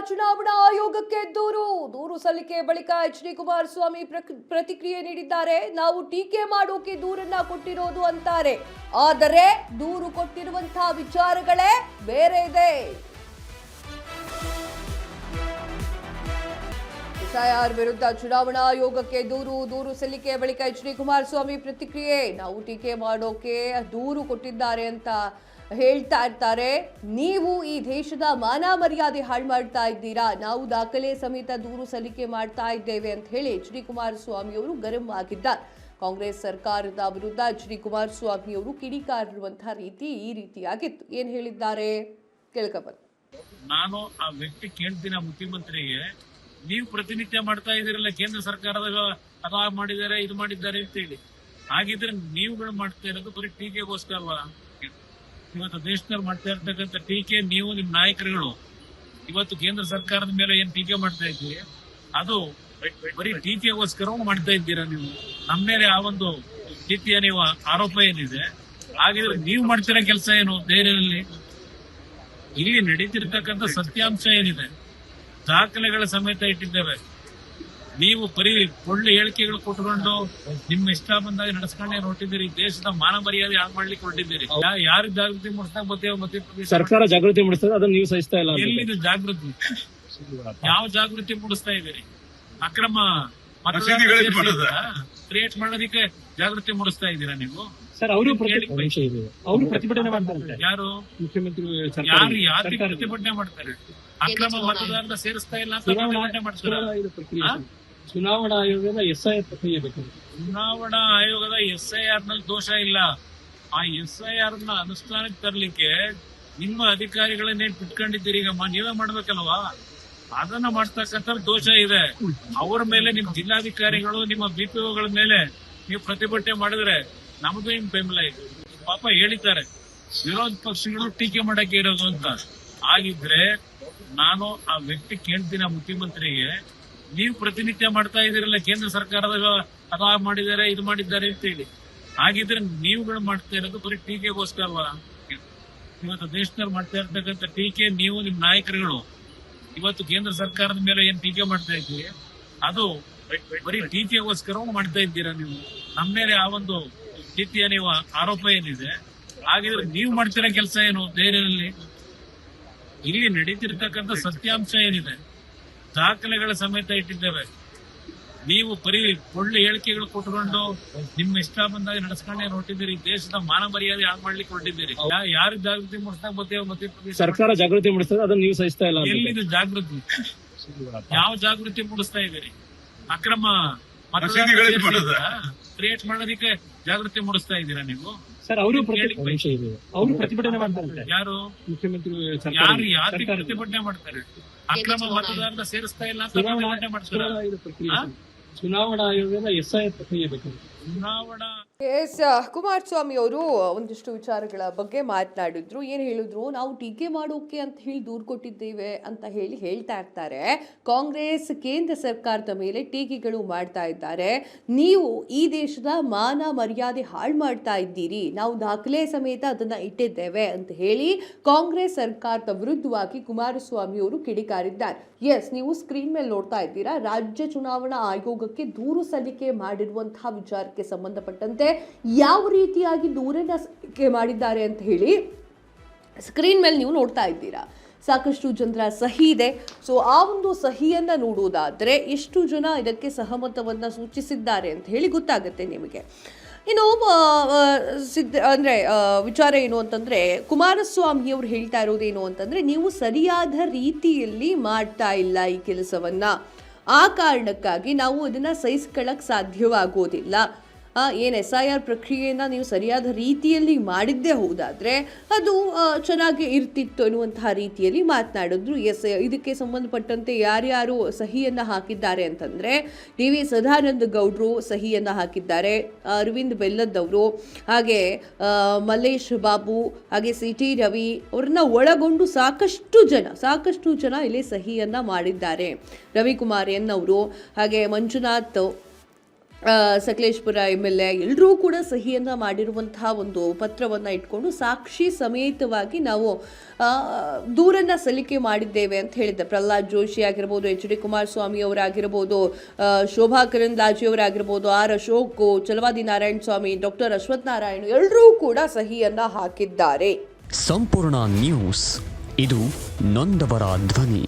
ಚುನಾವಣಾ ಆಯೋಗಕ್ಕೆ ದೂರು ಸಲ್ಲಿಕೆ ಬಳಿಕ ಎಚ್.ಡಿ. ಕುಮಾರಸ್ವಾಮಿ ಪ್ರತಿಕ್ರಿಯೆ ನೀಡಿದ್ದಾರೆ. ನಾವು ಟೀಕೆ ಮಾಡೋಕೆ ದೂರನ್ನ ಕೊಟ್ಟಿರೋದು ಅಂತಾರೆ, ಆದರೆ ದೂರು ಕೊಟ್ಟಿರುವಂತಹ ವಿಚಾರಗಳೇ ಬೇರೆ ಇದೆ. ಎಸ್ಐಆರ್ ವಿರುದ್ಧ ಚುನಾವಣಾ ಆಯೋಗಕ್ಕೆ ದೂರು ಸಲ್ಲಿಕೆ ಬಳಿಕ ಎಚ್.ಡಿ. ಕುಮಾರಸ್ವಾಮಿ ಪ್ರತಿಕ್ರಿಯೆ. ನಾವು ಟೀಕೆ ಮಾಡೋಕೆ ದೂರು ಕೊಟ್ಟಿದ್ದಾರೆ ಅಂತ ಹೇಳ್ತಾ ಇರ್ತಾರೆ. ನೀವು ಈ ದೇಶದ ಮಾನ ಮರ್ಯಾದೆ ಹಾಳು ಮಾಡ್ತಾ ಇದ್ದೀರಾ, ನಾವು ದಾಖಲೆ ಸಮೇತ ದೂರು ಸಲ್ಲಿಕೆ ಮಾಡ್ತಾ ಇದ್ದೇವೆ ಅಂತ ಹೇಳಿ ಎಚ್.ಡಿ. ಕುಮಾರಸ್ವಾಮಿ ಅವರು ಗರಂ ಆಗಿದ್ದಾರೆ. ಕಾಂಗ್ರೆಸ್ ಸರ್ಕಾರದ ವಿರುದ್ಧ ಎಚ್.ಡಿ. ಕುಮಾರಸ್ವಾಮಿ ಅವರು ಕಿಡಿಕಾರಿರುವಂತಹ ರೀತಿ ಈ ರೀತಿಯಾಗಿತ್ತು. ಏನ್ ಹೇಳಿದ್ದಾರೆ ಕೇಳ್ಕಬನ್ನಿ. ನಾನು ಆ ವ್ಯಕ್ತಿ ಕೇಳ್ತೀನಿ, ಮುಖ್ಯಮಂತ್ರಿಗೆ ನೀವು ಪ್ರತಿನಿತ್ಯ ಮಾಡ್ತಾ ಇದ್ದೀರಲ್ಲ ಕೇಂದ್ರ ಸರ್ಕಾರದ ಅದು ಮಾಡಿದ್ದಾರೆ ಇದು ಮಾಡಿದ್ದಾರೆ ಅಂತ ಹೇಳಿ, ಹಾಗಿದ್ರೆ ನೀವುಗಳು ಮಾಡ್ತಾ ಇರೋದು ಬರೀ ಟೀಕೆಗೋಸ್ಕರವಾ? ಇವತ್ತು ದೇಶದಲ್ಲಿ ಮಾಡ್ತಾ ಇರ್ತಕ್ಕಂಥ ಟೀಕೆ ನೀವು ನಿಮ್ ನಾಯಕರುಗಳು ಇವತ್ತು ಕೇಂದ್ರ ಸರ್ಕಾರದ ಮೇಲೆ ಏನ್ ಟೀಕೆ ಮಾಡ್ತಾ ಇದ್ದೀರಿ ಅದು ಬರೀ ಟೀಕೆಗೋಸ್ಕರ ಮಾಡ್ತಾ ಇದ್ದೀರಾ. ನೀವು ನಮ್ಮ ಮೇಲೆ ಆ ಒಂದು ರೀತಿಯ ನೀವು ಆರೋಪ ಏನಿದೆ, ಹಾಗಿದ್ರೆ ನೀವು ಮಾಡ್ತಿರೋ ಕೆಲಸ ಏನು ಧೈರ್ಯದಲ್ಲಿ? ಇಲ್ಲಿ ನಡೀತಿರ್ತಕ್ಕಂಥ ಸತ್ಯಾಂಶ ಏನಿದೆ ದಾಖಲೆಗಳ ಸಮೇತ ಇಟ್ಟಿದ್ದೇವೆ. ನೀವು ಬರೀ ಒಳ್ಳೆ ಹೇಳಿಕೆಗಳು ಕೊಟ್ಕೊಂಡು ನಿಮ್ಮ ಇಷ್ಟ ಬಂದಾಗ ನಡೆಸ್ಕೊಂಡೇ ಹೊರಟಿದ್ದೀರಿ. ದೇಶದ ಮಾನ ಮರ್ಯಾದೆ ಹಾಳು ಮಾಡ್ಲಿಕ್ಕೆ ಹೊರಟಿದ್ದೀರಿ. ಯಾರು ಜಾಗೃತಿ ಮೂಡಿಸ್ತಾ ಮಧ್ಯಪ್ರದೇಶ ಸರ್ಕಾರ ಜಾಗೃತಿ ಮೂಡಿಸ್ತದೆ, ಅದನ್ನ ನೀವು ಸಹಿಸ್ತಾ ಇಲ್ಲ. ಎಲ್ಲಿದೆ ಜಾಗೃತಿ? ಯಾವ ಜಾಗೃತಿ ಮೂಡಿಸ್ತಾ ಇದ್ದೀರಿ? ಅಕ್ರಮ ಕ್ರಿಯೇಟ್ ಮಾಡೋದಕ್ಕೆ ಜಾಗೃತಿ ಮೂಡಿಸ್ತಾ ಇದ್ದೀರಾ ನೀವು? ಸರ್ ಅವರು ಪ್ರತಿಭಟನೆ ಮಾಡ್ತಾರೆ. ಯಾರು ಮುಖ್ಯಮಂತ್ರಿ ಯಾರು ಪ್ರತಿಭಟನೆ ಮಾಡ್ತಾರೆ? ಅಕ್ರಮ ಮತದಾರರ ಸೇರಿಸ್ತಾ ಇಲ್ಲ ಅಂತ ಪ್ರತಿಭಟನೆ ಮಾಡ್ತಾರೆ. ಚುನಾವಣಾ ಆಯೋಗದ ಎಸ್ಐಆರ್ ಪ್ರಕ್ರಿಯೆ ಬೇಕು. ಚುನಾವಣಾ ಆಯೋಗದ ಎಸ್ಐಆರ್ ನಲ್ಲಿ ದೋಷ ಇಲ್ಲ. ಆ ಎಸ್ಐಆರ್ ನ ಅನುಷ್ಠಾನಕ್ಕೆ ತರಲಿಕ್ಕೆ ನಿಮ್ಮ ಅಧಿಕಾರಿಗಳನ್ನೇ ಬಿಟ್ಕೊಂಡಿದ್ದೀರಿ. ಈಗ ನೀವೇ ಮಾಡ್ಬೇಕಲ್ವಾ? ಅದನ್ನ ಮಾಡ್ತಕ್ಕಂಥ ದೋಷ ಇದೆ. ಅವರ ಮೇಲೆ ನಿಮ್ ಜಿಲ್ಲಾಧಿಕಾರಿಗಳು ನಿಮ್ಮ ಬಿಪಿಒಗಳ ಮೇಲೆ ನೀವು ಪ್ರತಿಭಟನೆ ಮಾಡಿದ್ರೆ ನಮ್ದು ನಿಮ್ ಬೆಂಬಲ ಇದೆ. ಪಾಪ ಹೇಳಿದ್ದಾರೆ ವಿರೋಧ ಪಕ್ಷಗಳು ಟೀಕೆ ಮಾಡಕ್ಕೆ ಇರೋದು ಅಂತ. ಆಗಿದ್ರೆ ನಾನು ಆ ವ್ಯಕ್ತಿ ಕೇಳ್ತೀನಿ, ಮುಖ್ಯಮಂತ್ರಿಗೆ ನೀವು ಪ್ರತಿನಿತ್ಯ ಮಾಡ್ತಾ ಇದ್ದೀರಲ್ಲ ಕೇಂದ್ರ ಸರ್ಕಾರದ ಅದು ಮಾಡಿದ್ದಾರೆ ಇದು ಮಾಡಿದ್ದಾರೆ ಅಂತ ಹೇಳಿ, ಹಾಗಿದ್ರೆ ನೀವುಗಳು ಮಾಡ್ತಾ ಇರೋದು ಬರೀ ಟೀಕೆಗೋಸ್ಕರವಾ? ಇವತ್ತು ದೇಶದಲ್ಲಿ ಮಾಡ್ತಾ ಇರ್ತಕ್ಕಂಥ ಟೀಕೆ ನೀವು ನಿಮ್ ನಾಯಕರುಗಳು ಇವತ್ತು ಕೇಂದ್ರ ಸರ್ಕಾರದ ಮೇಲೆ ಏನ್ ಟೀಕೆ ಮಾಡ್ತಾ ಇದ್ದೀರಿ ಅದು ಬರೀ ಟೀಕೆಗೋಸ್ಕರ ಮಾಡ್ತಾ ಇದ್ದೀರಾ. ನೀವು ನಮ್ಮ ಮೇಲೆ ಆ ಒಂದು ರೀತಿಯ ನೀವು ಆರೋಪ ಏನಿದೆ, ಹಾಗಿದ್ರೆ ನೀವು ಮಾಡ್ತಿರೋ ಕೆಲಸ ಏನು ಧೈರ್ಯದಲ್ಲಿ? ಇಲ್ಲಿ ನಡೀತಿರ್ತಕ್ಕಂಥ ಸತ್ಯಾಂಶ ಏನಿದೆ ದಾಖಲೆಗಳ ಸಮೇತ ಇಟ್ಟಿದ್ದೇವೆ. ನೀವು ಬರೀ ಒಳ್ಳೆ ಹೇಳಿಕೆಗಳು ಕೊಟ್ಕೊಂಡು ನಿಮ್ಮ ಇಷ್ಟ ಬಂದಾಗ ನಡೆಸ್ಕೊಂಡೇ ಹೊರಟಿದ್ದೀರಿ. ದೇಶದ ಮಾನ ಮರ್ಯಾದೆ ಹಾಳು ಮಾಡ್ಲಿಕ್ಕೆ ಹೊರಟಿದ್ದೀರಿ. ಯಾರು ಜಾಗೃತಿ ಮೂಡಿಸ್ತಾ ಮಧ್ಯಪ್ರದೇಶ ಸರ್ಕಾರ ಜಾಗೃತಿ ಮೂಡಿಸ್ತದೆ, ಅದನ್ನ ನೀವು ಸಹಿಸ್ತಾ ಇಲ್ಲ. ಎಲ್ಲಿದೆ ಜಾಗೃತಿ? ಯಾವ ಜಾಗೃತಿ ಮೂಡಿಸ್ತಾ ಇದ್ದೀರಿ? ಅಕ್ರಮ ಕ್ರಿಯೇಟ್ ಮಾಡೋದಕ್ಕೆ ಜಾಗೃತಿ ಮೂಡಿಸ್ತಾ ಇದ್ದೀರಾ ನೀವು? ಸರ್ ಅವರು ಪ್ರತಿಭಟನೆ ಮಾಡ್ತಾರೆ. ಯಾರು ಮುಖ್ಯಮಂತ್ರಿ ಯಾರು ಪ್ರತಿಭಟನೆ ಮಾಡ್ತಾರೆ? ಅಕ್ರಮ ಮತದಾರರ ಸೇರಿಸ್ತಾ ಇಲ್ಲ ಅಂತ ಪ್ರತಿಭಟನೆ ಮಾಡ್ತಾರೆ. ಚುನಾವಣಾ ಆಯೋಗದ ಎಸ್ಐಆರ್ ಪ್ರಕ್ರಿಯೆ ಬೇಕು. ಚುನಾವಣಾ ಕುಮಾರಸ್ವಾಮಿ ಅವರು ಒಂದಿಷ್ಟು ವಿಚಾರಗಳ ಬಗ್ಗೆ ಮಾತನಾಡಿದ್ರು. ಏನ್ ಹೇಳಿದ್ರು, ನಾವು ಟೀಕೆ ಮಾಡೋಕೆ ಅಂತ ಹೇಳಿ ದೂರು ಕೊಟ್ಟಿದ್ದೇವೆ ಅಂತ ಹೇಳ್ತಾ ಇರ್ತಾರೆ. ಕಾಂಗ್ರೆಸ್ ಕೇಂದ್ರ ಸರ್ಕಾರದ ಮೇಲೆ ಟೀಕೆಗಳು ಮಾಡ್ತಾ ಇದ್ದಾರೆ. ನೀವು ಈ ದೇಶದ ಮಾನ ಮರ್ಯಾದೆ ಹಾಳು ಮಾಡ್ತಾ ಇದ್ದೀರಿ, ನಾವು ದಾಖಲೆ ಸಮೇತ ಅದನ್ನ ಇಟ್ಟಿದ್ದೇವೆ ಅಂತ ಹೇಳಿ ಕಾಂಗ್ರೆಸ್ ಸರ್ಕಾರದ ವಿರುದ್ಧವಾಗಿ ಕುಮಾರಸ್ವಾಮಿ ಅವರು ಕಿಡಿಕಾರಿದ್ದಾರೆ. ಎಸ್, ನೀವು ಸ್ಕ್ರೀನ್ ಮೇಲೆ ನೋಡ್ತಾ ಇದ್ದೀರಾ. ರಾಜ್ಯ ಚುನಾವಣಾ ಆಯೋಗಕ್ಕೆ ದೂರು ಸಲ್ಲಿಕೆ ಮಾಡಿರುವಂತಹ ವಿಚಾರಕ್ಕೆ ಸಂಬಂಧಪಟ್ಟಂತೆ ಯಾವ ರೀತಿಯಾಗಿ ದೂರನ್ನ ಸಲ್ಲಿಕೆ ಮಾಡಿದ್ದಾರೆ ಅಂತ ಹೇಳಿ ಸ್ಕ್ರೀನ್ ಮೇಲೆ ನೀವು ನೋಡ್ತಾ ಇದ್ದೀರಾ. ಸಾಕಷ್ಟು ಜನರ ಸಹಿ ಇದೆ. ಸೊ ಆ ಒಂದು ಸಹಿಯನ್ನ ನೋಡುವುದಾದ್ರೆ ಎಷ್ಟು ಜನ ಇದಕ್ಕೆ ಸಹಮತವನ್ನ ಸೂಚಿಸಿದ್ದಾರೆ ಅಂತ ಹೇಳಿ ಗೊತ್ತಾಗುತ್ತೆ ನಿಮಗೆ. ಇನ್ನು ವಿಚಾರ ಏನು ಅಂತಂದ್ರೆ, ಕುಮಾರಸ್ವಾಮಿ ಅವರು ಹೇಳ್ತಾ ಇರೋದೇನು ಅಂತಂದ್ರೆ, ನೀವು ಸರಿಯಾದ ರೀತಿಯಲ್ಲಿ ಮಾಡ್ತಾ ಇಲ್ಲ ಈ ಕೆಲಸವನ್ನ, ಆ ಕಾರಣಕ್ಕಾಗಿ ನಾವು ಅದನ್ನ ಸಹಿಸ್ಕೊಳ್ಳಕ್ ಸಾಧ್ಯವಾಗೋದಿಲ್ಲ. ಏನು SIR ಪ್ರಕ್ರಿಯೆಯನ್ನು ನೀವು ಸರಿಯಾದ ರೀತಿಯಲ್ಲಿ ಮಾಡಿದ್ದೇ ಹೋದಾದರೆ ಅದು ಚೆನ್ನಾಗಿ ಇರ್ತಿತ್ತು ಅನ್ನುವಂತಹ ರೀತಿಯಲ್ಲಿ ಮಾತನಾಡಿದ್ರು. ಇದಕ್ಕೆ ಸಂಬಂಧಪಟ್ಟಂತೆ ಯಾರ್ಯಾರು ಸಹಿಯನ್ನು ಹಾಕಿದ್ದಾರೆ ಅಂತಂದರೆ, ಡಿ ವಿ ಸದಾನಂದ ಗೌಡರು ಸಹಿಯನ್ನು ಹಾಕಿದ್ದಾರೆ, ಅರವಿಂದ್ ಬೆಲ್ಲದವರು, ಹಾಗೆ ಮಲ್ಲೇಶ್ ಬಾಬು, ಹಾಗೆ CT ರವಿ ಅವ್ರನ್ನ ಒಳಗೊಂಡು ಸಾಕಷ್ಟು ಜನ ಇಲ್ಲಿ ಸಹಿಯನ್ನು ಮಾಡಿದ್ದಾರೆ. ರವಿಕುಮಾರ್ ಎನ್ ಅವರು, ಹಾಗೆ ಮಂಜುನಾಥ್, ಸಕಲೇಶ್ಪುರ MLA ಎಲ್ಲರೂ ಕೂಡ ಸಹಿಯನ್ನು ಮಾಡಿರುವಂತಹ ಒಂದು ಪತ್ರವನ್ನು ಇಟ್ಕೊಂಡು ಸಾಕ್ಷಿ ಸಮೇತವಾಗಿ ನಾವು ದೂರನ್ನು ಸಲ್ಲಿಕೆ ಮಾಡಿದ್ದೇವೆ ಅಂತ ಹೇಳಿದ್ದೆ. ಪ್ರಹ್ಲಾದ್ ಜೋಶಿ ಆಗಿರ್ಬೋದು, HD ಕುಮಾರಸ್ವಾಮಿ ಅವರಾಗಿರ್ಬೋದು, ಶೋಭಾ ಕರಂದ್ಲಾಜೆ ಅವರಾಗಿರ್ಬೋದು, R ಅಶೋಕ್, ಚಲವಾದಿ ನಾರಾಯಣ ಸ್ವಾಮಿ, ಡಾಕ್ಟರ್ ಅಶ್ವಥ್ ನಾರಾಯಣ ಎಲ್ಲರೂ ಕೂಡ ಸಹಿಯನ್ನು ಹಾಕಿದ್ದಾರೆ. ಸಂಪೂರ್ಣ ನ್ಯೂಸ್, ಇದು ನೊಂದವರ ಧ್ವನಿ.